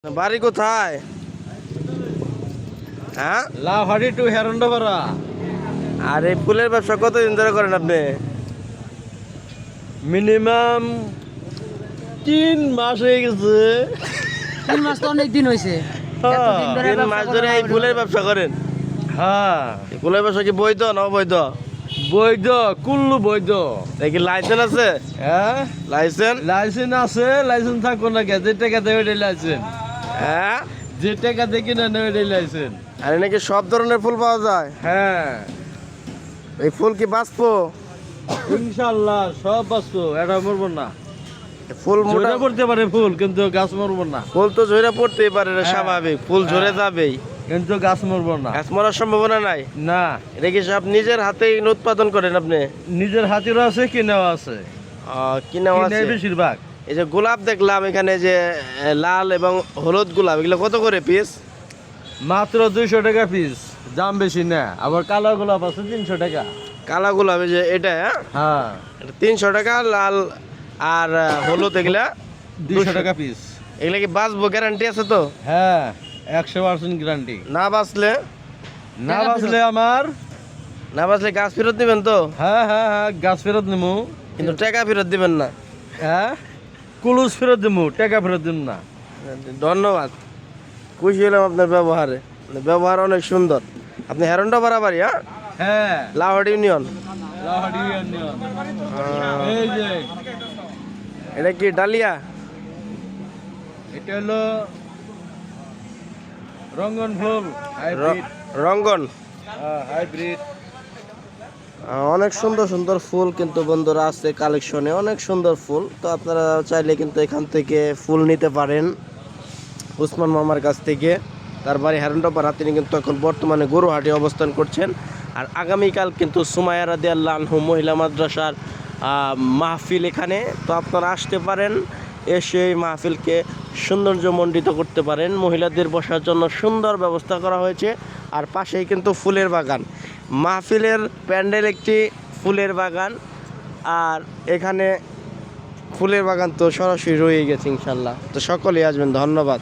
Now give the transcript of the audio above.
বাড়ি কোথায়? হ্যাঁ, লাহারি টু হেরন্ডাপাড়া। আর এই ফুলের ব্যবসা কতদিন ধরে করেন আপনি? মিনিমাম 3 মাস হয়ে গেছে। 3 মাস তো অনেক দিন হয়েছে। এতদিন ধরে 3 মাস ধরে এই ফুলের ব্যবসা করেন? হ্যাঁ, এই ফুলের ব্যবসা কি বৈধ না অবৈধ? বৈধ, কুল্লু বৈধ। এই কি লাইসেন্স আছে? হ্যাঁ, লাইসেন্স? লাইসেন্স আছে। লাইসেন্স থাকবো না কে? যে টাকা দেবে ওইটাই লাইসেন্স। হ্যাঁ, যে টাকা দিয়ে কিনে নেবে ওইটাই লাইসেন্স। আর নাকি সব ধরনের ফুল পাওয়া যায়? হ্যাঁ, এই ফুল কি বাঁচবো? ইনশাল্লাহ সব বাস্তু। এটা মরবো না। ফুল মোটা ঝরে পড়তে পারে ফুল, কিন্তু গাছ মরবো না। ফুল তো ঝরে পড়তেই পারে, এটা হ্যাঁ। স্বাভাবিক। ফুল ঝরে হ্যাঁ। যাবেই, কিন্তু গাছ মরবো না। গাছ মরার সম্ভাবনা নাই। না, এটা কি সব নিজের হাতেই উৎপাদন করেন আপনি? নিজের হাতিরও আছে, কিনেও আছে। কিনেও কিনে আছে? বেশিরভাগ। এই যে গোলাপ দেখলাম এখানে, যে লাল এবং হলুদ গোলাপ, এগুলো কত করে পিস? মাত্র 200 টাকা পিস, দাম বেশি না। আবার কালো গোলাপ আছে 300 টাকা। কালা গোলাপ এই যে এটা, হ্যাঁ, হ্যাঁ, এটা 300 টাকা। লাল আর হলুদ এগুলা 200 টাকা পিস। এগুলা কি বাঁচবো? গ্যারান্টি আছে তো? হ্যাঁ, 100% গ্যারান্টি। না বাঁচলে? না বাঁচলে আমার, না বাঁচলে গাছ ফেরত দিবেন তো? হ্যাঁ হ্যাঁ হ্যাঁ, গাছ ফেরত নিমু। কিন্তু টাকা ফেরত দিবেন না। হ্যাঁ, কুলুস ফেরত দিমু, টাকা ফেরত দিম না। ধন্যবাদ, খুশি হলাম আপনার ব্যবহারে। মানে ব্যবহার অনেক সুন্দর। আপনি হেরন্ডা বাড়াবাড়ি? হ্যাঁ, হ্যাঁ, লাহোর ইউনিয়ন। লাহারি ইউনিয়ন। এই যে এটা কি ডালিয়া? এটা হলো রঙ্গন ফুল, হাইব্রিড। রঙ্গন। হাইব্রিড। অনেক সুন্দর সুন্দর ফুল কিন্তু বন্ধুরা আছে কালেকশনে, অনেক সুন্দর ফুল। তো আপনারা চাইলে কিন্তু এখান থেকে ফুল নিতে পারেন উসমান মামার কাছ থেকে। তার বাড়ি হেরন্ডাপাড়া। তিনি কিন্তু এখন বর্তমানে গরুহাটে অবস্থান করছেন। আর আগামীকাল কিন্তু সুমাইয়া রাদিয়াল্লাহু আনহা মহিলা মাদ্রাসার মাহফিল এখানে। তো আপনারা আসতে পারেন, এসে এই মাহফিলকে সৌন্দর্যমণ্ডিত করতে পারেন। মহিলাদের বসার জন্য সুন্দর ব্যবস্থা করা হয়েছে। আর পাশেই কিন্তু ফুলের বাগান, মাহফিলের প্যান্ডেল একটি ফুলের বাগান। আর এখানে ফুলের বাগান তো সরাসরি রয়ে গেছে ইনশাল্লাহ। তো সকলেই আসবেন, ধন্যবাদ।